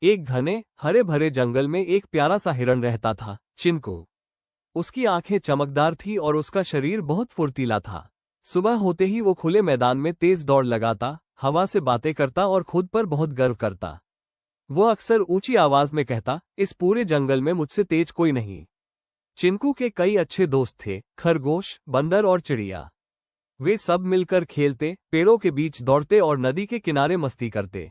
एक घने हरे भरे जंगल में एक प्यारा सा हिरण रहता था, चिंकू। उसकी आंखें चमकदार थी और उसका शरीर बहुत फुर्तीला था। सुबह होते ही वो खुले मैदान में तेज दौड़ लगाता, हवा से बातें करता और खुद पर बहुत गर्व करता। वो अक्सर ऊंची आवाज में कहता, इस पूरे जंगल में मुझसे तेज कोई नहीं। चिंकू के कई अच्छे दोस्त थे, खरगोश, बंदर और चिड़िया। वे सब मिलकर खेलते, पेड़ों के बीच दौड़ते और नदी के किनारे मस्ती करते।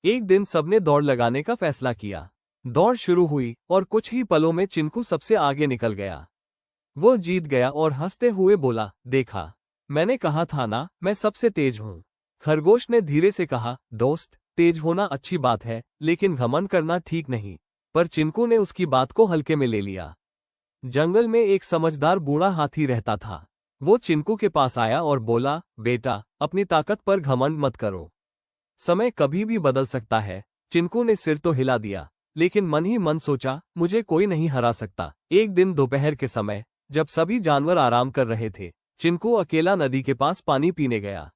एक दिन सबने दौड़ लगाने का फैसला किया। दौड़ शुरू हुई और कुछ ही पलों में चिंकू सबसे आगे निकल गया। वो जीत गया और हंसते हुए बोला, देखा, मैंने कहा था ना, मैं सबसे तेज हूँ। खरगोश ने धीरे से कहा, दोस्त, तेज होना अच्छी बात है, लेकिन घमंड करना ठीक नहीं। पर चिंकू ने उसकी बात को हल्के में ले लिया। जंगल में एक समझदार बूढ़ा हाथी रहता था। वो चिंकू के पास आया और बोला, बेटा, अपनी ताकत पर घमंड मत करो। समय कभी भी बदल सकता है। चिंकू ने सिर तो हिला दिया, लेकिन मन ही मन सोचा, मुझे कोई नहीं हरा सकता। एक दिन दोपहर के समय, जब सभी जानवर आराम कर रहे थे, चिंकू अकेला नदी के पास पानी पीने गया।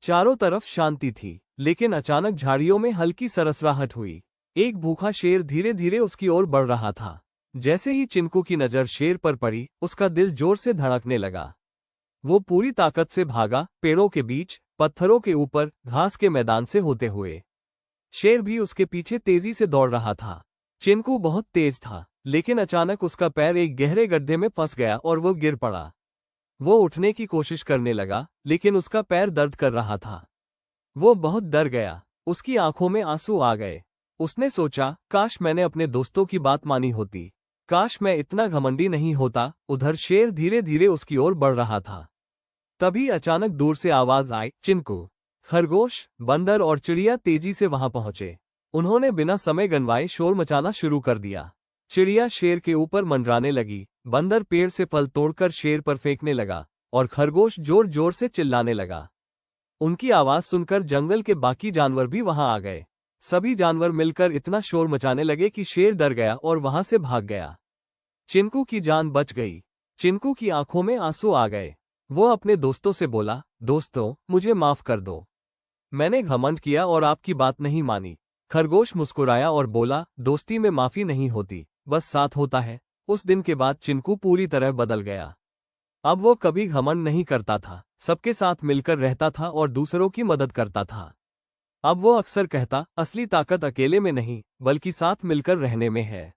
चारों तरफ शांति थी, लेकिन अचानक झाड़ियों में हल्की सरसराहट हुई। एक भूखा शेर धीरे धीरे उसकी ओर बढ़ रहा था। जैसे ही चिंकू की नजर शेर पर पड़ी, उसका दिल जोर से धड़कने लगा। वो पूरी ताकत से भागा, पेड़ों के बीच, पत्थरों के ऊपर, घास के मैदान से होते हुए। शेर भी उसके पीछे तेजी से दौड़ रहा था। चिंकू बहुत तेज था, लेकिन अचानक उसका पैर एक गहरे गड्ढे में फंस गया और वो गिर पड़ा। वो उठने की कोशिश करने लगा, लेकिन उसका पैर दर्द कर रहा था। वो बहुत डर गया, उसकी आंखों में आंसू आ गए। उसने सोचा, काश मैंने अपने दोस्तों की बात मानी होती। काश मैं इतना घमंडी नहीं होता। उधर शेर धीरे धीरे उसकी ओर बढ़ रहा था। तभी अचानक दूर से आवाज आई, चिंकू। खरगोश, बंदर और चिड़िया तेजी से वहां पहुंचे। उन्होंने बिना समय गंवाए शोर मचाना शुरू कर दिया। चिड़िया शेर के ऊपर मंडराने लगी, बंदर पेड़ से फल तोड़कर शेर पर फेंकने लगा और खरगोश जोर जोर से चिल्लाने लगा। उनकी आवाज सुनकर जंगल के बाकी जानवर भी वहां आ गए। सभी जानवर मिलकर इतना शोर मचाने लगे कि शेर डर गया और वहां से भाग गया। चिंकू की जान बच गई। चिंकू की आंखों में आंसू आ गए। वो अपने दोस्तों से बोला, दोस्तों, मुझे माफ कर दो। मैंने घमंड किया और आपकी बात नहीं मानी। खरगोश मुस्कुराया और बोला, दोस्ती में माफी नहीं होती, बस साथ होता है। उस दिन के बाद चिंकू पूरी तरह बदल गया। अब वो कभी घमंड नहीं करता था, सबके साथ मिलकर रहता था और दूसरों की मदद करता था। अब वो अक्सर कहता, असली ताकत अकेले में नहीं, बल्कि साथ मिलकर रहने में है।